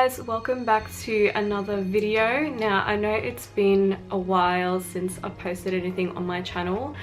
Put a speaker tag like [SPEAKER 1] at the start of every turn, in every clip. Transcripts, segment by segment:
[SPEAKER 1] guys, welcome back to another video. Now I know it's been a while since I've posted anything on my channel.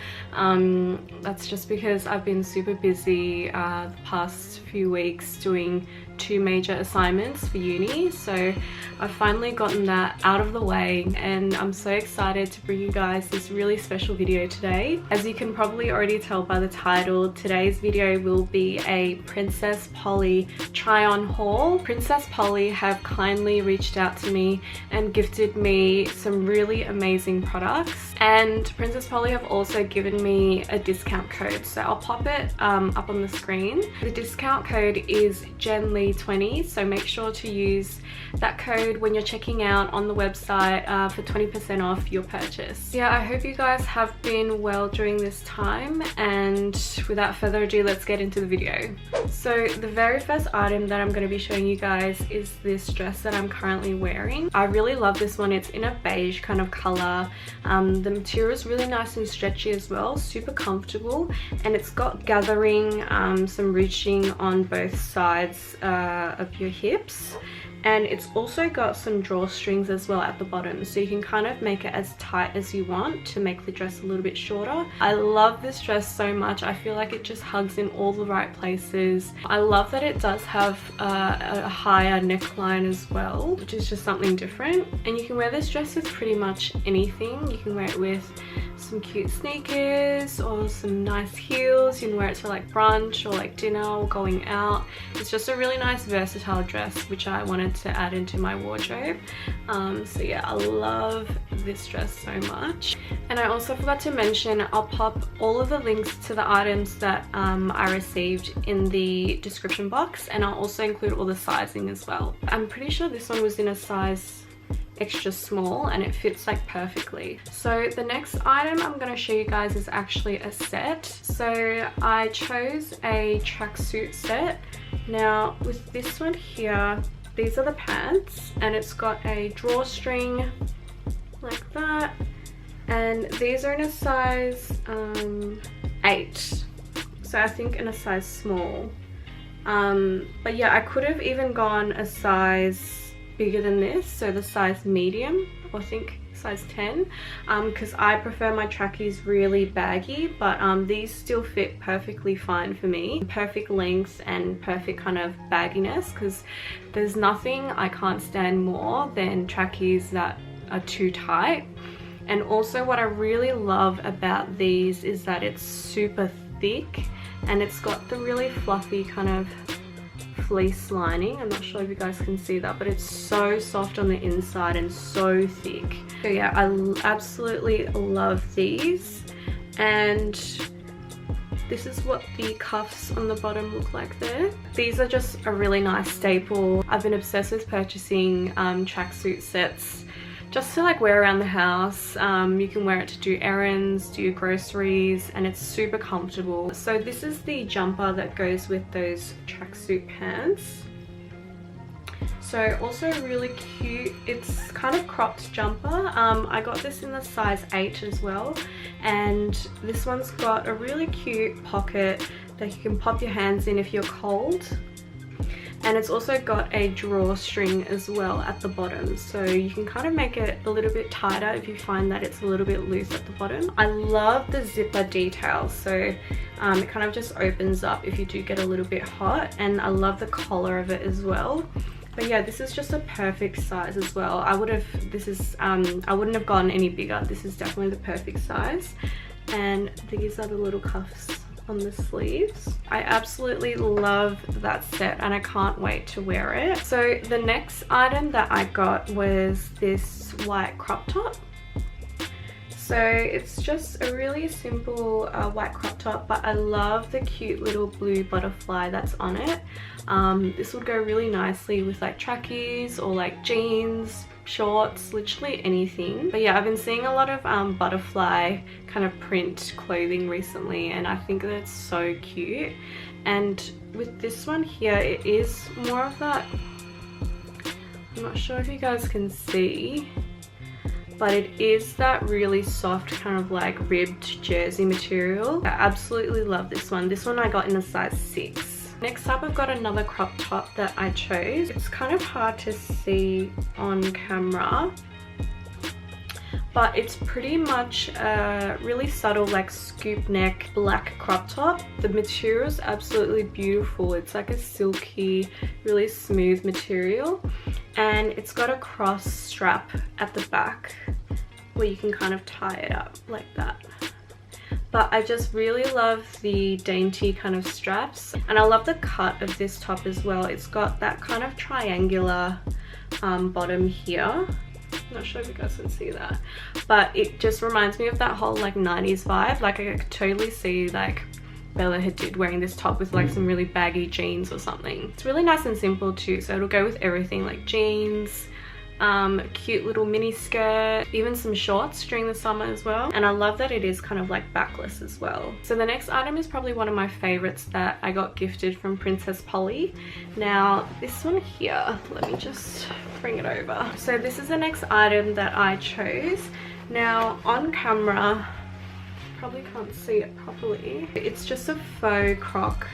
[SPEAKER 1] That's just because I've been super busy the past few weeks doing two major assignments for uni, so I've finally gotten that out of the way and I'm so excited to bring you guys this really special video today. As you can probably already tell by the title, today's video will be a Princess Polly try-on haul. Princess Polly have kindly reached out to me and gifted me some really amazing products, and Princess Polly have also given me a discount code, so I'll pop it up on the screen. The discount code is GenLi20, so make sure to use that code when you're checking out on the website for 20% off your purchase. Yeah, I hope you guys have been well during this time, and without further ado, let's get into the video. So the very first item that I'm going to be showing you guys is this dress that I'm currently wearing. I really love this one. It's in a beige kind of color. The material is really nice and stretchy as well, super comfortable, and it's got gathering, some ruching on both sides of your hips, and it's also got some drawstrings as well at the bottom, so you can kind of make it as tight as you want to make the dress a little bit shorter. I love this dress so much. I feel like it just hugs in all the right places. I love that it does have a higher neckline as well, which is just something different, and you can wear this dress with pretty much anything. You can wear it with some cute sneakers or some nice heels. You can wear it to like brunch or like dinner or going out. It's just a really nice versatile dress which I wanted to add into my wardrobe. So yeah, I love this dress so much. And I also forgot to mention, I'll pop all of the links to the items that I received in the description box, and I'll also include all the sizing as well. I'm pretty sure this one was in a size extra small and it fits like perfectly. So the next item I'm going to show you guys is actually a set. So I chose a tracksuit set. Now with this one here, these are the pants, and it's got a drawstring like that, and these are in a size 8, so I think in a size small. But yeah, I could have even gone a size bigger than this, so the size medium, or I think size 10, because I prefer my trackies really baggy, but these still fit perfectly fine for me. Perfect length and perfect kind of bagginess, because there's nothing I can't stand more than trackies that are too tight. And also what I really love about these is that it's super thick and it's got the really fluffy kind of fleece lining. I'm not sure if you guys can see that, but it's so soft on the inside and so thick. So yeah, I absolutely love these, and this is what the cuffs on the bottom look like there. These are just a really nice staple. I've been obsessed with purchasing tracksuit sets just to like wear around the house. You can wear it to do errands, do groceries, and it's super comfortable. So this is the jumper that goes with those tracksuit pants. So also really cute, it's kind of cropped jumper. I got this in the size 8 as well, and this one's got a really cute pocket that you can pop your hands in if you're cold. And it's also got a drawstring as well at the bottom, so you can kind of make it a little bit tighter if you find that it's a little bit loose at the bottom. I love the zipper detail, so it kind of just opens up if you do get a little bit hot, and I love the collar of it as well. But yeah, this is just a perfect size as well. I wouldn't have gone any bigger. This is definitely the perfect size, and these are the little cuffs on the sleeves. I absolutely love that set and I can't wait to wear it. So the next item that I got was this white crop top. So it's just a really simple white crop top, but I love the cute little blue butterfly that's on it. This would go really nicely with like trackies or like jeans, shorts, literally anything. But yeah, I've been seeing a lot of butterfly kind of print clothing recently, and I think that's so cute. And with this one here, it is more of that, I'm not sure if you guys can see, but it is that really soft kind of like ribbed jersey material. I absolutely love this one. This one I got in a size 6. Next up, I've got another crop top that I chose. It's kind of hard to see on camera, but it's pretty much a really subtle like scoop neck black crop top. The material is absolutely beautiful. It's like a silky, really smooth material, and it's got a cross strap at the back where you can kind of tie it up like that. But I just really love the dainty kind of straps, and I love the cut of this top as well. It's got that kind of triangular bottom here. Not sure if you guys can see that, but it just reminds me of that whole like 90s vibe. Like I could totally see like Bella Hadid wearing this top with like some really baggy jeans or something. It's really nice and simple too, so it'll go with everything, like jeans, a cute little mini skirt, even some shorts during the summer as well. And I love that it is kind of like backless as well. So the next item is probably one of my favorites that I got gifted from Princess Polly. Now this one here, let me just bring it over. So this is the next item that I chose. Now on camera, probably can't see it properly. It's just a faux croc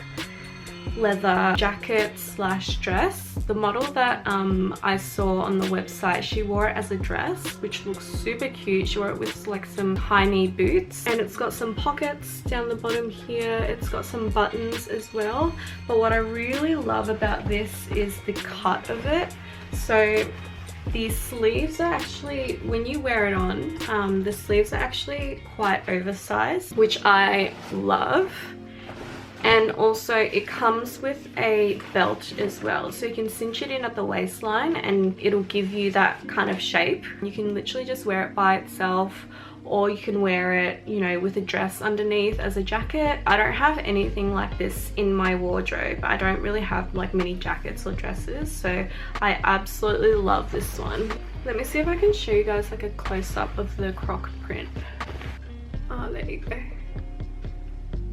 [SPEAKER 1] leather jacket slash dress. The model that I saw on the website, she wore it as a dress, which looks super cute. She wore it with like some high knee boots, and it's got some pockets down the bottom here. It's got some buttons as well. But what I really love about this is the cut of it. So the sleeves are actually, when you wear it on, the sleeves are actually quite oversized, which I love. And also it comes with a belt as well, so you can cinch it in at the waistline and it'll give you that kind of shape. You can literally just wear it by itself, or you can wear it, you know, with a dress underneath as a jacket. I don't have anything like this in my wardrobe. I don't really have like many jackets or dresses, so I absolutely love this one. Let me see if I can show you guys like a close-up of the croc print. Oh, there you go.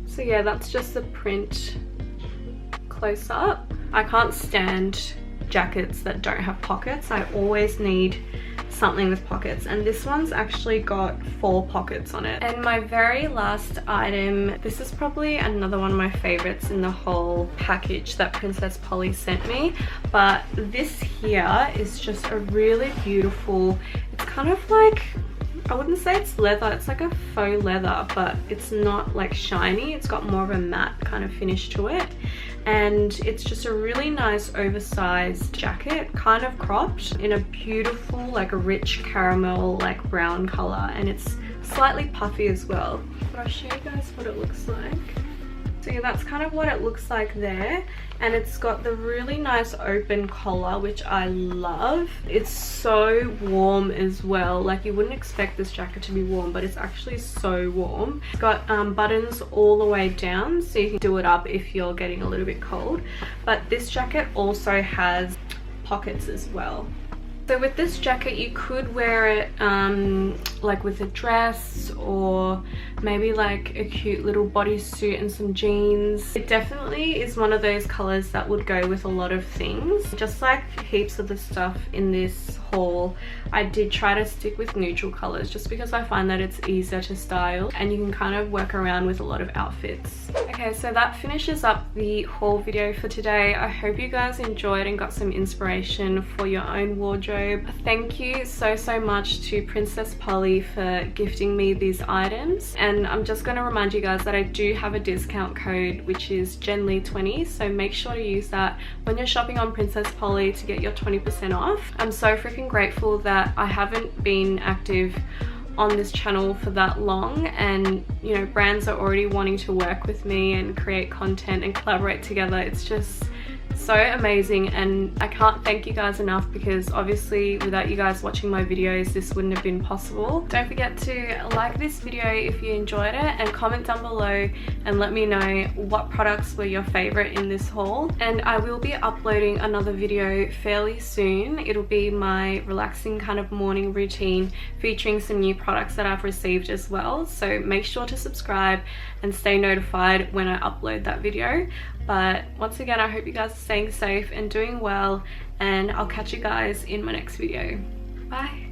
[SPEAKER 1] So yeah, that's just the print close up. I can't stand jackets that don't have pockets. I always need something with pockets, and this one's actually got 4 pockets on it. And my very last item, this is probably another one of my favorites in the whole package that Princess Polly sent me, but this here is just a really beautiful, it's kind of like, I wouldn't say it's leather, it's like a faux leather, but it's not like shiny. It's got more of a matte kind of finish to it, and it's just a really nice oversized jacket, kind of cropped in a beautiful like rich caramel like brown color, and it's slightly puffy as well. But I'll show you guys what it looks like. So yeah, that's kind of what it looks like there, and it's got the really nice open collar, which I love. It's so warm as well. Like you wouldn't expect this jacket to be warm, but it's actually so warm. It's got buttons all the way down, so you can do it up if you're getting a little bit cold. But this jacket also has pockets as well. So with this jacket, you could wear it like with a dress, or maybe like a cute little bodysuit and some jeans. It definitely is one of those colors that would go with a lot of things. Just like heaps of the stuff in this haul, I did try to stick with neutral colors just because I find that it's easier to style and you can kind of work around with a lot of outfits. Okay, so that finishes up the haul video for today. I hope you guys enjoyed and got some inspiration for your own wardrobe. Thank you so much to Princess Polly for gifting me these items, and I'm just going to remind you guys that I do have a discount code, which is GenLee20, so make sure to use that when you're shopping on Princess Polly to get your 20% off. I'm so freaking grateful that I haven't been active on this channel for that long, and you know, brands are already wanting to work with me and create content and collaborate together. It's just so amazing, and I can't thank you guys enough, because obviously without you guys watching my videos this wouldn't have been possible. Don't forget to like this video if you enjoyed it, and comment down below and let me know what products were your favorite in this haul. And I will be uploading another video fairly soon. It'll be my relaxing kind of morning routine featuring some new products that I've received as well, so make sure to subscribe and stay notified when I upload that video. But once again, I hope you guys are staying safe and doing well, and I'll catch you guys in my next video. Bye.